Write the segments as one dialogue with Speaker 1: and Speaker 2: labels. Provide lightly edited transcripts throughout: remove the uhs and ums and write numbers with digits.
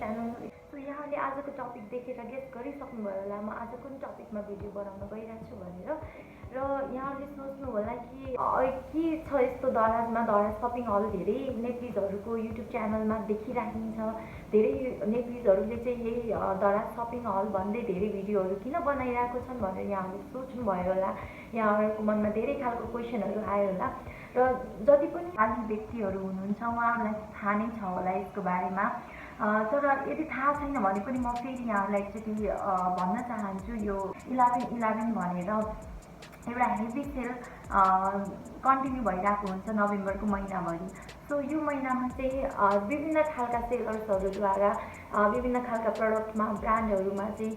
Speaker 1: Channel. So यहाँले आजको topic देखेर गेस गरिसक्नुभयो होला म आज कुन टपिकमा भिडियो बनाउन गइरहेको छु भनेर। र यहाँले सोच्नु होला कि के छ यस्तो दराजमा, दराज सपिङ हल धेरै नेप्लिजहरूको युट्युब च्यानलमा देखिराखिन्छ। धेरै नेप्लिजहरूले चाहिँ यही दराज सपिङ हल भन्दै धेरै भिडियोहरू किन बनाइरहेको छन् भनेर यहाँले सोच्नुभयो होला। यहाँहरूको मनमा धेरै खालको क्वेसनहरू आयो होला। र जति पनि खाली व्यक्तिहरू हुनुहुन्छ उहाँहरूलाई थाहा नै छ होला यसको बारेमा। तर यदि थाहा छैन भने पनि म फेरि यहाँहरूलाई एकचोटि भन्न चाहन्छु, यो 11/11 भनेर एउटा हेभी सेल कन्टिन्यू भइरहेको हुन्छ नोभेम्बरको महिनाभरि। सो यो महिनामा चाहिँ विभिन्न खालका सेलर्सहरूद्वारा विभिन्न खालका प्रडक्टमा, ब्रान्डहरूमा चाहिँ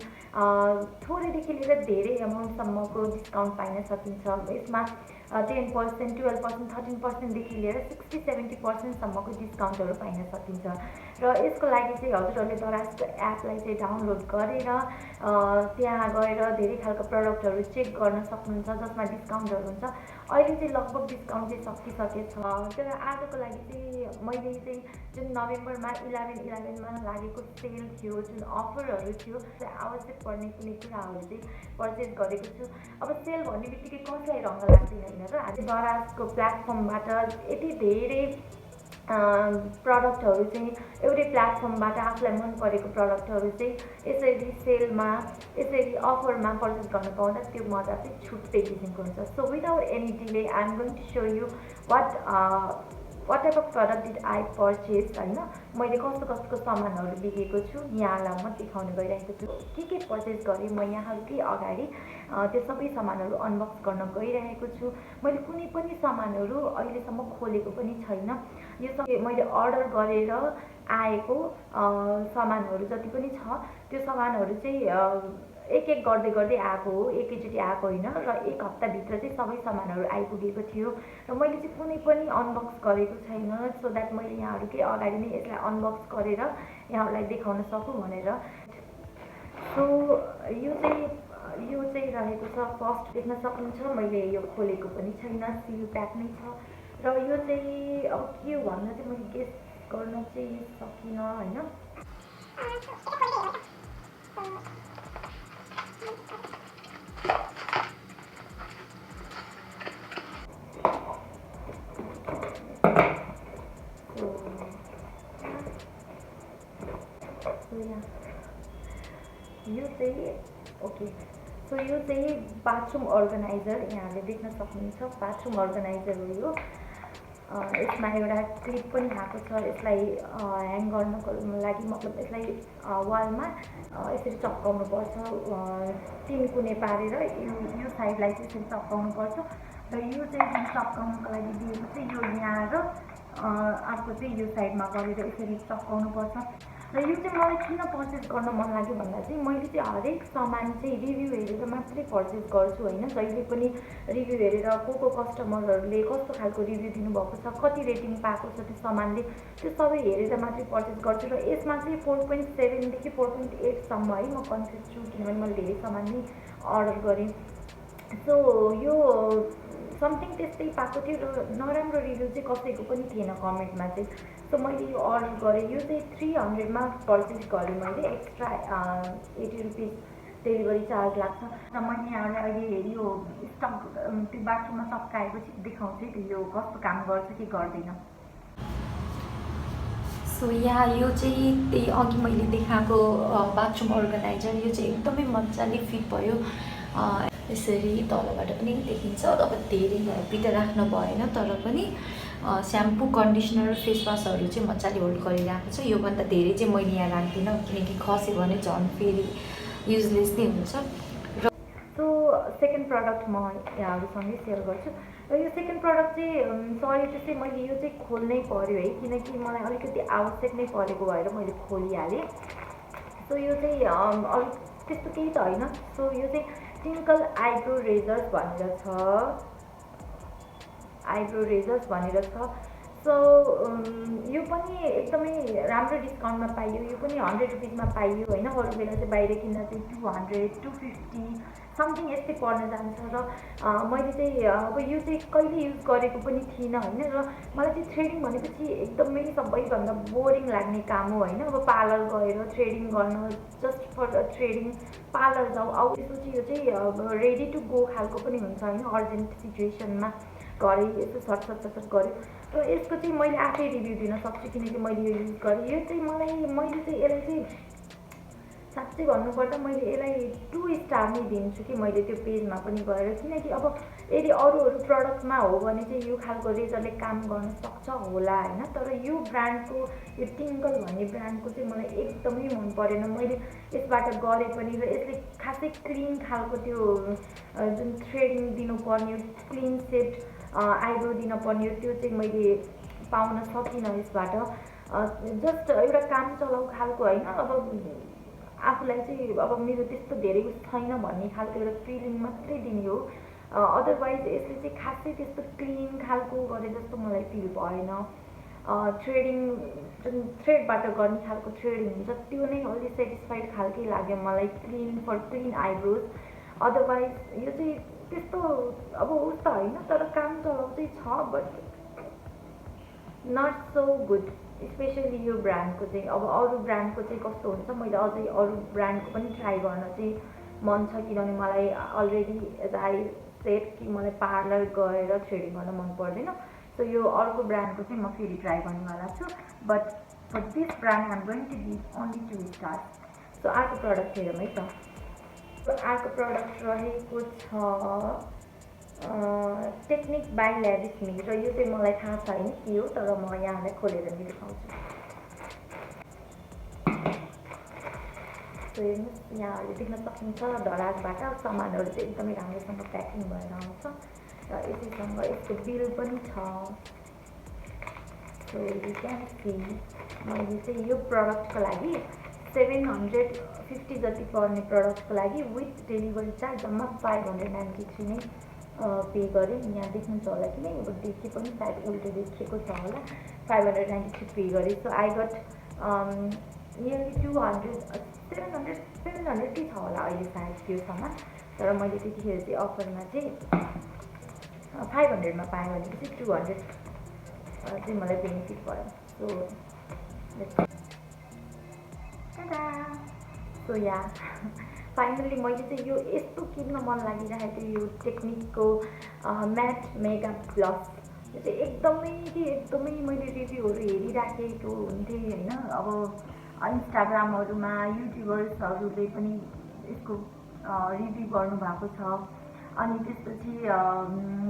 Speaker 1: थोरैदेखि लिएर धेरै एमाउन्टसम्मको डिस्काउन्ट पाइन सकिन्छ। यसमा 10%, 12%, 13%देखि लिएर 60-70%सम्मको डिस्काउन्टहरू पाइन सकिन्छ। र यसको लागि चाहिँ हजुरहरूले दराजको एपलाई चाहिँ डाउनलोड गरेर त्यहाँ गएर धेरै खालको प्रडक्टहरू चेक गर्न सक्नुहुन्छ जसमा डिस्काउन्टहरू हुन्छ। अहिले चाहिँ लगभग डिस्काउन्ट चाहिँ सकिसकेछ। तर आजको लागि चाहिँ मैले चाहिँ जुन नोभेम्बरमा 11/11मा लागेको सेल थियो, जुन अफरहरू थियो, आवश्यक पर्ने कुनै कुराहरू चाहिँ पर्चेस गरेको छु। अब सेल भन्ने बित्तिकै कसलाई रङ्ग लाग्दैन होइन र। आज दराजको प्लेटफर्मबाट यति धेरै प्रडक्टहरू चाहिँ एउटै प्लेटफर्मबाट आफूलाई मन परेको प्रडक्टहरू चाहिँ यसरी सेलमा, यसरी अफरमा पर्चेस गर्न पाउँदा त्यो मजा चाहिँ छुट्टै किसिमको हुन्छ। So without any delay I am going to show you what type of product did I purchase होइन। मैले कस्तो कस्तो सामानहरू लिएको छु यहाँलाई म देखाउन गइरहेको छु। के पर्चेस गरेँ म यहाँहरूकै अगाडि त्यो सबै सामानहरू अनबक्स गर्न गइरहेको छु। मैले कुनै पनि सामानहरू अहिलेसम्म खोलेको पनि छैन। यो सबै मैले अर्डर गरेर आएको सामानहरू जति पनि छ त्यो सामानहरू चाहिँ एक गर्दै गर्दै आएको हो, एकैचोटि आएको होइन। र एक हप्ताभित्र चाहिँ सबै सामानहरू आइपुगेको थियो र मैले चाहिँ कुनै पनि अनबक्स गरेको छैन, सो द्याट मैले यहाँहरूकै अगाडि नै यसलाई अनबक्स गरेर यहाँहरूलाई देखाउन सकौँ भनेर। सो यो चाहिँ रहेको छ। फर्स्ट देख्न सक्नुहुन्छ मैले यो खोलेको पनि छैन, सिल प्याक नै छ। र यो चाहिँ अब के हो भन्न चाहिँ मैले गेस गर्न चाहिँ सकिनँ होइन। यो चाहिँ ओके। सो यो चाहिँ बाथरुम अर्गनाइजर, यहाँले देख्न सक्नुहुन्छ बाथरुम अर्गनाइजर हो यो। यसमा एउटा क्लिप पनि आएको छ। यसलाई ह्याङ गर्नको लागि मतलब यसलाई वालमा यसरी चप्काउनुपर्छ, 3 कुने पारेर यो साइडलाई चाहिँ यसरी चप्काउनुपर्छ। र यो चाहिँ जुन चप्काउनको लागि दिएको चाहिँ यो यहाँ र अर्को चाहिँ यो साइडमा गरेर यसरी चप्काउनुपर्छ। र यो चाहिँ मलाई किन पर्चेस गर्न मन लाग्यो भन्दा चाहिँ मैले चाहिँ हरेक सामान चाहिँ रिभ्यू हेरेर मात्रै पर्चेस गर्छु होइन। जहिले पनि रिभ्यू हेरेर को कस्टमरहरूले कस्तो खालको रिभ्यू दिनुभएको छ, कति रेटिङ पाएको छ त्यो सामानले, त्यो सबै हेरेर मात्रै पर्चेस गर्छु। र यसमा चाहिँ 4.7देखि 4.8सम्म है म कन्फ्युज छु, किनभने मैले धेरै सामान नै अर्डर गरेँ। सो यो समथिङ त्यस्तै पाएको थियो र नराम्रो रिभ्यू चाहिँ कसैको पनि थिएन कमेन्टमा चाहिँ। सो मैले यो अर्डर गरेँ। यो चाहिँ 300मा पर्चेस गरेँ मैले, एक्स्ट्रा 80 रुपिस डेलिभरी चार्ज लाग्छ। र मैले यहाँलाई अहिले यो स्टक त्यो बाथरुममा चप्काएपछि देखाउँछु यो कस्तो काम गर्छ कि गर्दैन। सो यहाँ यो चाहिँ त्यही अघि मैले देखाएको बाथरुम अर्गनाइजर, यो चाहिँ एकदमै मजाले फिट भयो। यसरी तलबाट पनि देखिन्छ। अब धेरै हेभी त राख्न भएन, तर पनि स्याम्पू, कन्डिसनर, फेस वासहरू चाहिँ मजाले होल्ड गरिरहेको छ। योभन्दा धेरै चाहिँ मैले यहाँ राख्दिनँ किनकि खस्यो भने झन् फेरि युजलेस नै हुन्छ। र सो सेकेन्ड प्रडक्ट म यहाँहरूसँगै सेयर गर्छु। र यो सेकेन्ड प्रडक्ट चाहिँ सरी टु से मैले यो चाहिँ खोल्नै पर्यो है, किनकि मलाई अलिकति आवश्यक नै परेको भएर मैले खोलिहालेँ। सो यो चाहिँ अरू त्यस्तो केही त होइन। सो यो चाहिँ टिङ्कल आइब्रो रेजर्स भनेर छ, आइब्रो रेजर्स भनेर छ। सो सो यो पनि एकदमै राम्रो डिस्काउन्टमा पाइयो, यो पनि 100 रुपिसमा पाइयो होइन। अरू बेला चाहिँ बाहिर किन्दा चाहिँ 200 250 समथिङ यस्तै पर्न जान्छ। र मैले चाहिँ अब यो चाहिँ कहिले युज गरेको पनि थिइनँ होइन। र मलाई चाहिँ थ्रेडिङ भनेपछि एकदमै सबैभन्दा बोरिङ लाग्ने काम हो होइन। अब पार्लर गएर थ्रेडिङ गर्न, जस्ट फर थ्रेडिङ पार्लर जाऊ आऊ, त्यसपछि यो चाहिँ रेडी टु गो खालको पनि हुन्छ होइन। अर्जेन्ट सिचुएसनमा घरै यसो सटसट गऱ्यो। र यसको चाहिँ मैले आफै रिभ्यू दिन सक्छु किनकि मैले यो युज गरेँ। यो चाहिँ मैले चाहिँ यसलाई चाहिँ साँच्चै भन्नुपर्दा मैले यसलाई 2 स्टार नै दिन्छु कि मैले त्यो पेजमा पनि गएर, किनकि अब यदि अरू प्रडक्टमा हो भने चाहिँ यो खालको रेजरले काम गर्न सक्छ होला होइन। तर यो ब्रान्डको, यो टिङ्कल भन्ने ब्रान्डको चाहिँ मलाई एकदमै मन परेन। मैले यसबाट गरेँ पनि, र यसले खासै क्लिन खालको त्यो जुन थ्रेडिङ दिनुपर्ने क्लिन सेप आइब्रो दिनुपर्ने त्यो चाहिँ मैले पाउन सकिनँ यसबाट। जस्ट एउटा काम चलाउ खालको होइन। अब आफूलाई चाहिँ अब मेरो त्यस्तो धेरै छैन भन्ने खालको एउटा फिलिङ मात्रै दिने हो। अदरवाइज यसले चाहिँ खासै त्यस्तो क्लिन खालको गरे जस्तो मलाई फिल भएन। थ्रेडिङ जुन थ्रेडबाट गर्ने खालको थ्रेडिङ हुन्छ त्यो नै अलि सेटिस्फाइड खालकै लाग्यो मलाई, clean for clean eyebrows. Otherwise यो चाहिँ त्यस्तो अब उस्तो होइन, तर काम चलाउ चाहिँ छ, but not so good. Specially यो ब्रान्डको चाहिँ। अब अरू ब्रान्डको चाहिँ कस्तो हुन्छ, मैले अझै अरू ब्रान्डको पनि ट्राई गर्न चाहिँ मन छ, किनभने मलाई अलरेडी एज आई सेड कि मलाई पार्लर गएर थ्रेडिङ गर्न मन पर्दैन। सो यो अर्को ब्रान्डको चाहिँ म फेरि ट्राई गर्नेवाला छु, but for this brand I am going to give only 2 stars. So अर्को प्रडक्ट हेरौँ है त। अर्को प्रडक्ट रहेको छ टेक्निक बाई ल्याभिस्मी, र यो चाहिँ मलाई थाहा छैन के हो, तर म यहाँलाई खोलेर नि देखाउँछु। सो हेर्नुहोस्, यहाँहरूले देख्न सक्नुहुन्छ दराजबाट सामानहरू चाहिँ एकदमै राम्रोसँग प्याकिङ भएर आउँछ, र यसैसँग यसको बिल पनि छ। सो यु क्यान सी मैले चाहिँ यो प्रडक्टको लागि 750 जति पर्ने प्रडक्टको लागि विथ डेलिभरी चार्ज जम्मा 593 नै पे गरेँ। यहाँ देख्नुहुन्छ होला कि नै, अब देखे पनि सायद उल्टो देखिएको छ होला, 593 पे गरेँ। सो आई गट नियरली 700 के छ होला अहिले सायद त्यो सामान, तर मैले त्यतिखेर चाहिँ अफरमा चाहिँ 500मा पाएँ भनेपछि 200 चाहिँ मलाई बेनिफिट भयो। सो या फाइनली मैले चाहिँ यो यस्तो किन्न मन लागिरहेको थियो, यो टेक्निकको म्याट मेगा ब्लस। यो चाहिँ एकदमै मैले रिभ्यूहरू हेरिराखेको हुन्थेँ होइन। अब इन्स्टाग्रामहरूमा युट्युबर्सहरूले पनि यसको रिभ्यू गर्नुभएको छ, अनि त्यसपछि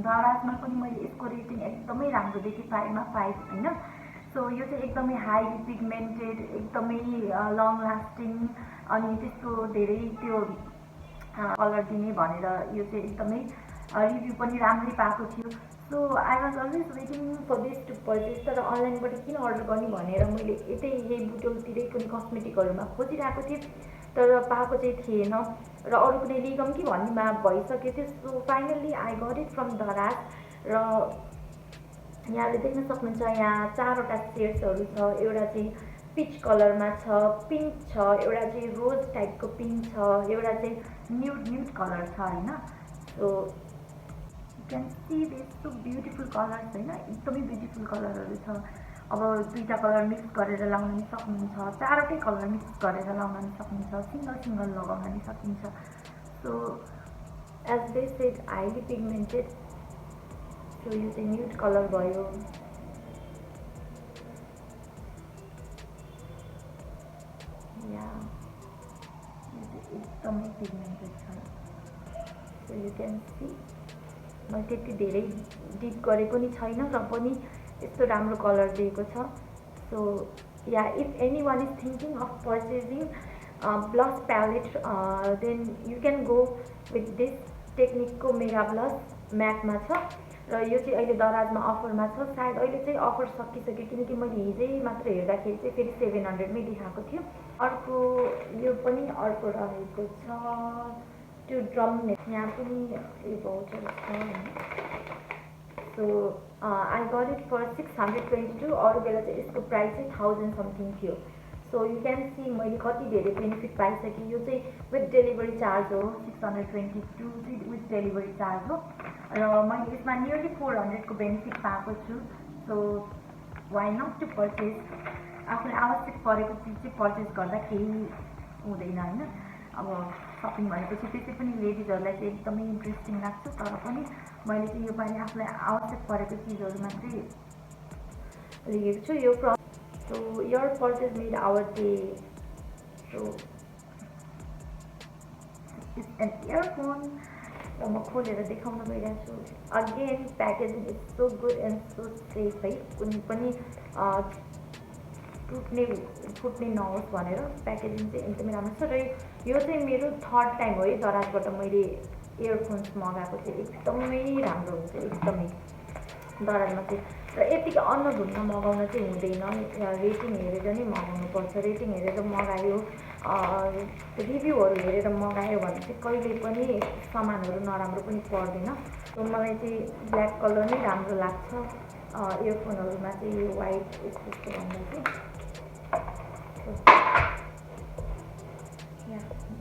Speaker 1: दराजमा पनि मैले यसको रेटिङ एकदमै राम्रो देखेँ, 5मा 5 होइन। सो यो चाहिँ एकदमै हाइली पिगमेन्टेड, एकदमै लङ लास्टिङ, अनि त्यस्तो धेरै त्यो कलर दिने भनेर यो चाहिँ एकदमै रिभ्यू पनि राम्रै पाएको थियो। So I was always waiting for this to purchase, तर अनलाइनबाट किन अर्डर गर्ने भनेर मैले यतै यही बुटोलतिरै कुनै कस्मेटिकहरूमा खोजिरहेको थिएँ, तर पाएको चाहिँ थिएन, र अरू कुनै लिगम कि भन्नेमा भइसकेको थियो। So finally I got it from Daraz. र यहाँले देख्न सक्नुहुन्छ यहाँ 4वटा सेड्सहरू छ। एउटा चाहिँ पिच कलरमा छ, पिङ्क छ, एउटा चाहिँ रोज टाइपको पिङ्क छ, एउटा चाहिँ न्यूड कलर छ होइन। So you can see this so beautiful colours होइन, एकदमै ब्युटिफुल कलरहरू छ। अब 2टा कलर मिक्स गरेर लगाउन नि सक्नुहुन्छ, 4वटै कलर मिक्स गरेर लगाउन नि सक्नुहुन्छ, सिङ्गल लगाउन नि सकिन्छ। So as they said highly pigmented. So यो चाहिँ न्यूड कलर भयो। या एकदमै पिगमेन्टेड छ। सो यु क्यान सी मैले त्यति धेरै डिप गरेको नि छैन, र पनि यस्तो राम्रो कलर दिएको छ। So yeah if any one is thinking of purchasing blush palette then you can go with this टेक्निकको मेगा ब्लस म्याटमा छ, र यो चाहिँ अहिले दराजमा अफरमा छ। सायद अहिले चाहिँ अफर सकिसक्यो, किनकि मैले हिजै मात्र हेर्दाखेरि चाहिँ फेरि 700मै देखाएको थियो। अर्को यो पनि अर्को रहेको छ त्यो ड्रम नेक, यहाँ पनि यो भाउचर छ। So I got it for 622 अरू बेला चाहिँ यसको प्राइस चाहिँ 1000 समथिङ थियो सो यु क्यान सी मैले कति धेरै बेनिफिट पाइसकेँ यो चाहिँ विथ डेलिभरी चार्ज हो 622 चाहिँ विथ डेलिभरी चार्ज हो र मैले यसमा नियरली 400 को बेनिफिट पाएको छु so why not to purchase आफूलाई आवश्यक परेको चिज चाहिँ पर्चेस गर्दा केही हुँदैन होइन अब सपिङ भनेपछि त्यसै पनि लेडिजहरूलाई चाहिँ एकदमै इन्ट्रेस्टिङ लाग्छ तर पनि मैले चाहिँ यो पालि आफूलाई आवश्यक परेको चिजहरूमा चाहिँ लिएको छु यो so your purchase made our day so it's an earphone र म खोलेर देखाउन गइरहेको छु again packaging is so good and so safe है कुनै पनि फुट्ने नहोस् भनेर प्याकेजिङ चाहिँ एकदमै राम्रो छ र यो चाहिँ मेरो थर्ड टाइम हो है दराजबाट मैले इयरफोन्स मगाएको थिएँ एकदमै राम्रो हुन्छ एकदमै दराजमा चाहिँ र यतिकै अन्नधुन्न मगाउन चाहिँ हुँदैन रेटिङ हेरेर नै मगाउनुपर्छ रेटिङ हेरेर मगायो रिभ्यूहरू हेरेर मगायो भने चाहिँ कहिले पनि सामानहरू नराम्रो पनि पर्दैन सो मलाई चाहिँ ब्ल्याक कलर नै राम्रो लाग्छ इयरफोनहरूमा चाहिँ यो वाइट यस्तो भन्दा चाहिँ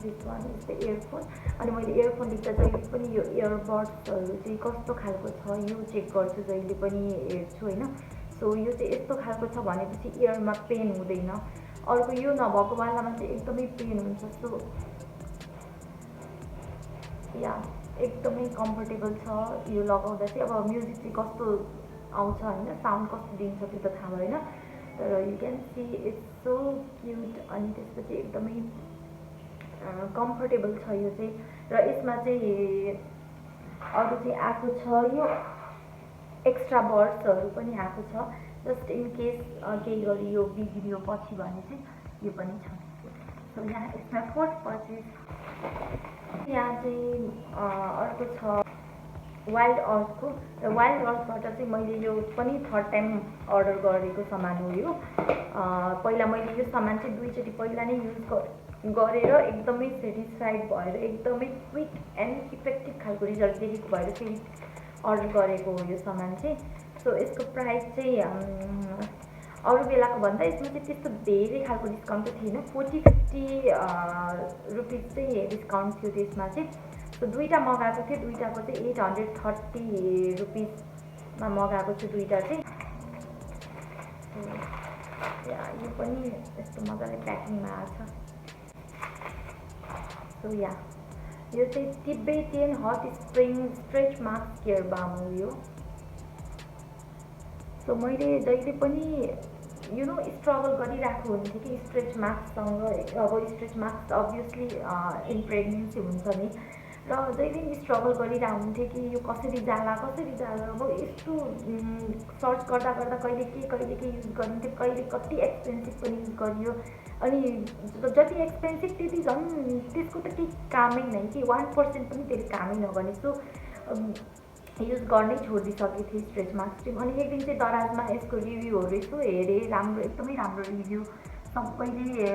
Speaker 1: this one is the earphone अनि मैले इयरफोन लिँदा जहिले पनि यो इयरबड्सहरू चाहिँ कस्तो खालको छ यो चेक गर्छु जहिले पनि हेर्छु होइन सो यो चाहिँ यस्तो खालको छ भनेपछि इयरमा पेन हुँदैन अर्को यो नभएको बेलामा चाहिँ एकदमै पेन हुन्छ सो या एकदमै कम्फर्टेबल छ यो लगाउँदा चाहिँ अब म्युजिक चाहिँ कस्तो आउँछ होइन साउन्ड कस्तो दिन्छ त्यो त थाहा भएन तर you can see it's so cute अनि त्यसपछि एकदमै कम्फर्टेबल छ यो चाहिँ र यसमा चाहिँ अरू चाहिँ आएको छ यो एक्स्ट्रा बर्ड्सहरू पनि आएको छ जस्ट इन केस केही गरी यो बिग्रियो पछि भने चाहिँ यो पनि छ सो यहाँ यसमा फोर्थ पर्चेस यहाँ चाहिँ अर्को छ वाइल्ड अर्थको र वाइल्ड अर्थबाट चाहिँ मैले यो पनि थर्ड टाइम अर्डर गरेको सामान हो यो पहिला मैले यो सामान चाहिँ दुईचोटि पहिला नै युज गरेर एकदमै सेटिस्फाइड भएर एकदमै क्विक एन्ड इफेक्टिभ खालको रिजल्ट देखेको भएर फेरि अर्डर गरेको हो यो सामान चाहिँ सो यसको प्राइस चाहिँ अरू बेलाको भन्दा यसमा चाहिँ त्यस्तो धेरै खालको डिस्काउन्ट त थिएन 40-50 रुपिस चाहिँ डिस्काउन्ट थियो त्यसमा चाहिँ सो दुईवटा मगाएको थिएँ दुईवटाको चाहिँ 830 रुपिसमा मगाएको छु दुईवटा चाहिँ यो पनि यस्तो मजाले प्याकिङमा आएको छ सो या यो चाहिँ Tibetan hot spring stretch mask care balm हो यो सो मैले जहिले पनि यु नो स्ट्रगल गरिरहेको हुन्थेँ कि स्ट्रेच मास्कसँग अब stretch mask obviously in pregnancy हुन्छ नि र जहिले पनि स्ट्रगल गरिरहेको हुन्थेँ कि यो कसरी जाला अब यस्तो सर्च गर्दा कहिले के युज गरिन्थ्यो कहिले कति एक्सपेन्सिभ पनि युज गरियो अनि जति एक्सपेन्सिभ त्यति झन् त्यसको त केही कामै नै कि 1% पनि त्यसले कामै नगर्ने सो युज गर्नै छोडिदिइसकेको थिएँ स्ट्रेच मास्क चाहिँ अनि एक दिन चाहिँ दराजमा यसको रिभ्यूहरू यसो हेरेँ राम्रो एकदमै राम्रो रिभ्यू सबैले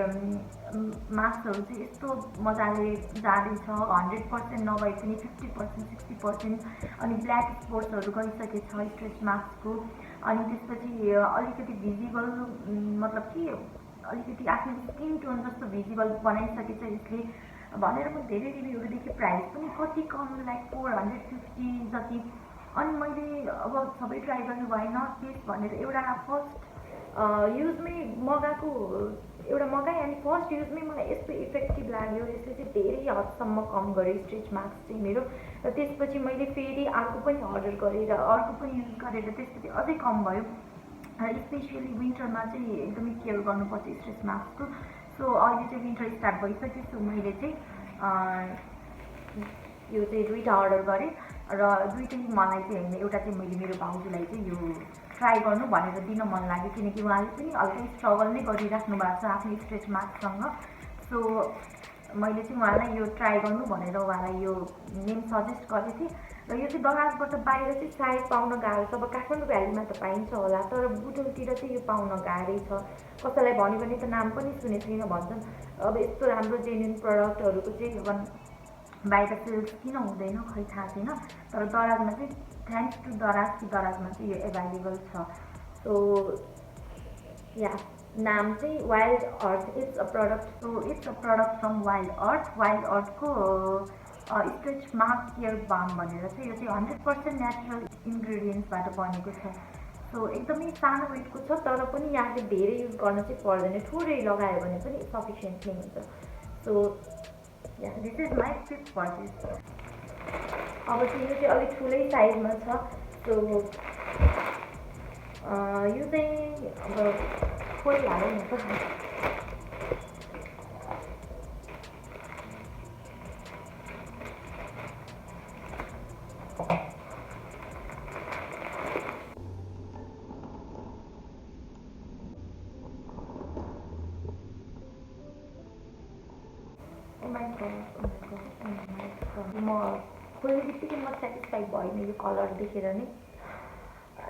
Speaker 1: मास्कहरू चाहिँ यस्तो मजाले जाँदैछ 100% नभए पनि 50% 60% अनि ब्ल्याक स्पोट्सहरू गइसकेको छ स्ट्रेच मास्कको अनि त्यसपछि अलिकति भिजिबल मतलब कि अलिकति आफ्नो स्किन टोन जस्तो भिजिबल बनाइसकेछ यसले भनेर म धेरै रिभ्यूहरू देखेँ प्राइस पनि कति कम लाइक 450 जति अनि मैले अब सबै ट्राई गरेँ वाइ नट दिस भनेर एउटा फर्स्ट युजमै मगाएँ अनि फर्स्ट युजमै मलाई यस्तो इफेक्टिभ लाग्यो यसले चाहिँ धेरै हदसम्म कम गर्यो स्ट्रेच मास्क चाहिँ मेरो र त्यसपछि मैले फेरि अर्को पनि अर्डर गरेर अर्को पनि युज गरेर त्यसपछि अझै कम भयो स्पेसियली विन्टरमा चाहिँ एकदमै केयर गर्नुपर्छ स्ट्रेच मास्कको सो अहिले चाहिँ विन्टर स्टार्ट भइसक्यो सो मैले चाहिँ यो चाहिँ दुईवटा अर्डर गरेँ र दुईटै मलाई चाहिँ होइन एउटा चाहिँ मैले मेरो भाउजूलाई चाहिँ यो ट्राई गर्नु भनेर दिन मन लाग्यो किनकि उहाँले पनि हल्का स्ट्रगल नै गरिराख्नु भएको छ आफ्नो स्ट्रेच मास्कसँग सो मैले चाहिँ उहाँलाई यो ट्राई गर्नु भनेर उहाँलाई यो नेम सजेस्ट गरेको थिएँ र यो चाहिँ दराजबाट बाहिर चाहिँ सायद पाउन गाह्रो छ अब काठमाडौँ भ्यालीमा त पाइन्छ होला तर बुटोलतिर चाहिँ यो पाउन गाह्रै छ कसैलाई भन्यो भने त नाम पनि सुनेको छैन भन्छन् अब यस्तो राम्रो जेन्युन प्रडक्टहरूको चाहिँ बाहिर सेल्स किन हुँदैन खै थाहा छैन, तर दराजमा चाहिँ थ्याङ्क्स टु दराज कि दराजमा चाहिँ यो एभाइलेबल छ। सो या नाम चाहिँ wild earth, it's a product from wild earth. Wild अर्थको स्ट्रेच मार्क केयर बाम भनेर चाहिँ यो चाहिँ 100% नेचुरल इन्ग्रेडियन्ट्सबाट बनेको छ। सो एकदमै सानो वेटको छ, तर पनि यहाँले धेरै युज गर्न चाहिँ पर्दैन, थोरै लगायो भने पनि सफिसियन्ट नै हुन्छ। So yeah this is my 5th purchase. अब चाहिँ यो चाहिँ अलिक ठुलै साइजमा छ। सो यो चाहिँ अब खोलिहालौँ न त। म खोल्ने बित्तिकै म सेटिस्फाई भइनँ यो कलर देखेर नै।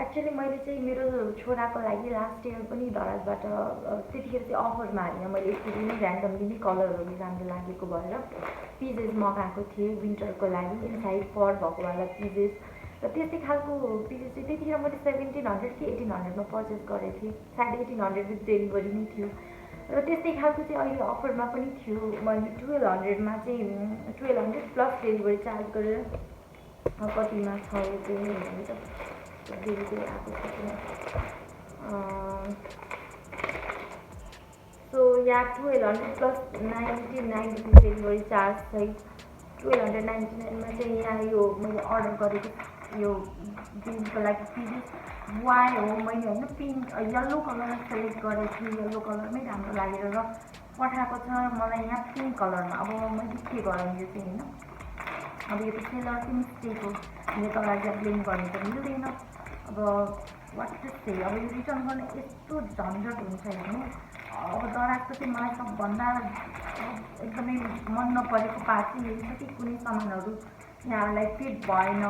Speaker 1: एक्चुअली मैले चाहिँ मेरो छोराको लागि लास्ट इयर पनि दराजबाट त्यतिखेर चाहिँ अफरमा हालेर मैले यसरी नै ऱ्यान्डमली नै कलरहरू राम्रो लागेको भएर पिजेस मगाएको थिएँ विन्टरको लागि, इनसाइड फर भएको वाला पिजेस। र त्यस्तै खालको पिजेस चाहिँ त्यतिखेर मैले 1700 कि 1800मा पर्चेस गरेको थिएँ, सायद 1800 विथ डेलिभरी नै थियो। र त्यस्तै खालको चाहिँ अहिले अफरमा पनि थियो। मैले 1200मा चाहिँ 1200 प्लस डेलिभरी चार्ज गरेर कतिमा छ यो चाहिँ हेर्नु त डेलिभरी आएको छ किन। सो यहाँ 1200 प्लस 99 रुपिस डेलिभरी चार्ज चाहिँ 1299मा चाहिँ यहाँ यो मैले अर्डर गरेको यो दिनको लागि पिजेस वाइ हो। मैले होइन पिङ्क यल्लो कलर सेलेक्ट गरेको थिएँ, यल्लो कलरमै राम्रो लागेर र पठाएको छ मलाई यहाँ पिङ्क कलरमा। अब मैले के गरौँ यो चाहिँ होइन, अब यो त सेलर चाहिँ मिस्टेक हो, यो कलरलाई ब्लेम गर्नु त मिल्दैन। अब वाट टु से, अब यो रिटर्न गर्न यस्तो झन्झट हुन्छ हेर्नु। अब दराजको चाहिँ मलाई सबभन्दा एकदमै मन नपरेको पार्ट चाहिँ यही छ कि कुनै सामानहरू यहाँलाई फिट भएन,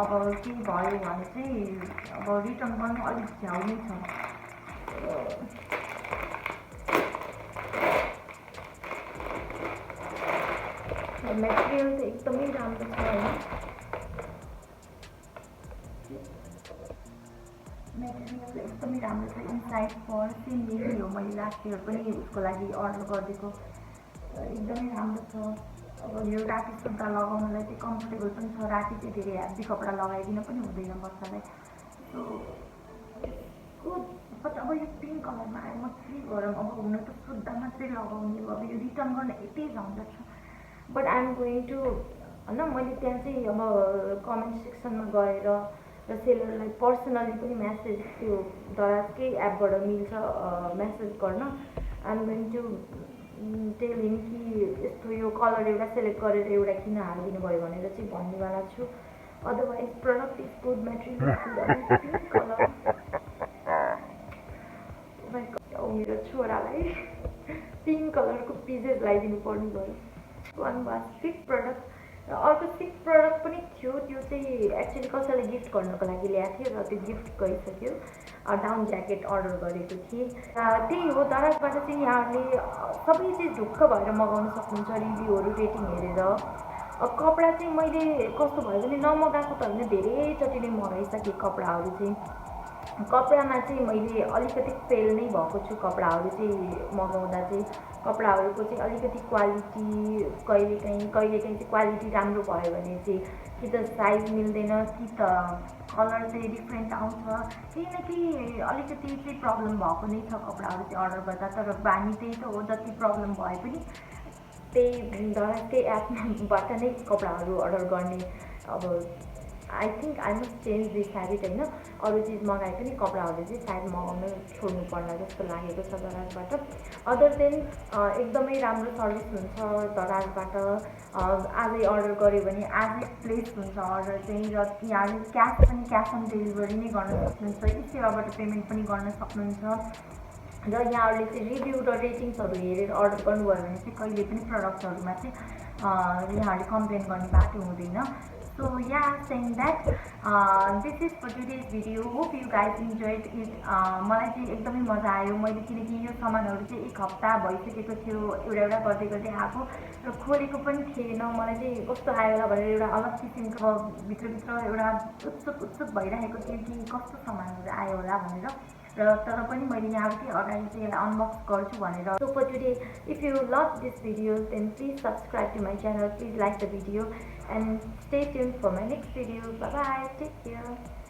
Speaker 1: अब केही भयो भने चाहिँ अब रिटर्न गर्नु अलिक झ्याउ नै छ। मेटेरियल त एकदमै राम्रो छ होइन, मेटेरियल एकदमै राम्रो छ। इनसाइड फर सेम यही हो, मैले लास्ट इयर पनि उसको लागि अर्डर गरिदिएको, एकदमै राम्रो छ। अब यो राति सुत्दा लगाउनलाई चाहिँ कम्फर्टेबल पनि छ, राति चाहिँ धेरै हेभी कपडा लगाइदिन पनि हुँदैन बच्चालाई। सो अब यो पिङ्क कलरमा आयो, म के गरौँ। अब हुन त सुत्दा मात्रै लगाउने हो, अब यो रिटर्न गर्न यति झन्झट छ। But I am going to होइन, मैले त्यहाँ चाहिँ अब कमेन्ट सेक्सनमा गएर र सेलरलाई पर्सनली पनि म्यासेज त्यो दराजकै एपबाट मिल्छ म्यासेज गर्न। I am going to tell him कि यस्तो यो कलर एउटा सेलेक्ट गरेर एउटा किन हालिदिनु भयो भनेर चाहिँ भन्नेवाला छु। Otherwise product is good, material colour. मेरो छोरालाई पिङ्क कलरको पिजेस लगाइदिनु पर्ने भयो। One was 5th product. र अर्को 6th प्रडक्ट पनि थियो, त्यो चाहिँ एक्चुअली कसैलाई गिफ्ट गर्नको लागि ल्याएको थियो र त्यो गिफ्ट गइसक्यो। डाउन ज्याकेट अर्डर गरेको थिएँ। त्यही हो, दराजबाट चाहिँ यहाँले सबै चिज ढुक्क भएर मगाउन सक्नुहुन्छ, रिभ्यूहरू रेटिङ हेरेर। कपडा चाहिँ मैले कस्तो भयो भने नमगाएको त होइन, धेरैचोटि नै मगाइसकेँ कपडाहरू चाहिँ। कपडामा चाहिँ मैले अलिकति फेल नै भएको छु कपडाहरू चाहिँ मगाउँदा चाहिँ। कपडाहरूको चाहिँ अलिकति क्वालिटी कहिलेकाहीँ चाहिँ क्वालिटी राम्रो भयो भने चाहिँ कि त साइज मिल्दैन कि त कलर चाहिँ डिफ्रेन्ट आउँछ, केही न केही अलिकति चाहिँ प्रब्लम भएको नै छ कपडाहरू चाहिँ अर्डर गर्दा। तर बानी त्यही त हो, जति प्रब्लम भए पनि त्यही दराजकै एपबाट नै कपडाहरू अर्डर गर्ने। अब I think I must change this habit होइन, अरू चिज मगाए पनि कपडाहरू चाहिँ सायद मगाउनु छोड्नु पर्ला जस्तो लागेको छ दराजबाट। अदर देन एकदमै राम्रो सर्भिस हुन्छ दराजबाट। आजै अर्डर गऱ्यो भने आजै प्लेस हुन्छ अर्डर चाहिँ, र यहाँले क्यास अन डेलिभरी नै गर्न सक्नुहुन्छ, यी सेवाबाट पेमेन्ट पनि गर्न सक्नुहुन्छ। र यहाँहरूले चाहिँ रिभ्यू र रेटिङ्सहरू हेरेर अर्डर गर्नुभयो भने चाहिँ कहिले पनि प्रडक्टहरूमा चाहिँ यहाँहरूले कम्प्लेन गर्ने बाटो हुँदैन। So yeah, saying that this is for today's video. Hope you guys enjoyed it. मलाई चाहिँ एकदमै मजा आयो मैले किनकि यो सामानहरू चाहिँ एक हप्ता भइसकेको थियो एउटा एउटा गर्दै गर्दै आएको र खोलेको पनि थिएन मलाई चाहिँ कस्तो आयो होला भनेर एउटा अलग किसिमको भित्रभित्र एउटा उत्सुक भइरहेको थियो कि कस्तो सामानहरू आयो होला भनेर र तर पनि मैले यहाँकै अगाडि चाहिँ यसलाई अनबक्स गर्छु भनेर. So for today, if you love this video then please subscribe to my channel, please like the video and stay tuned for my next video. Bye bye, take care.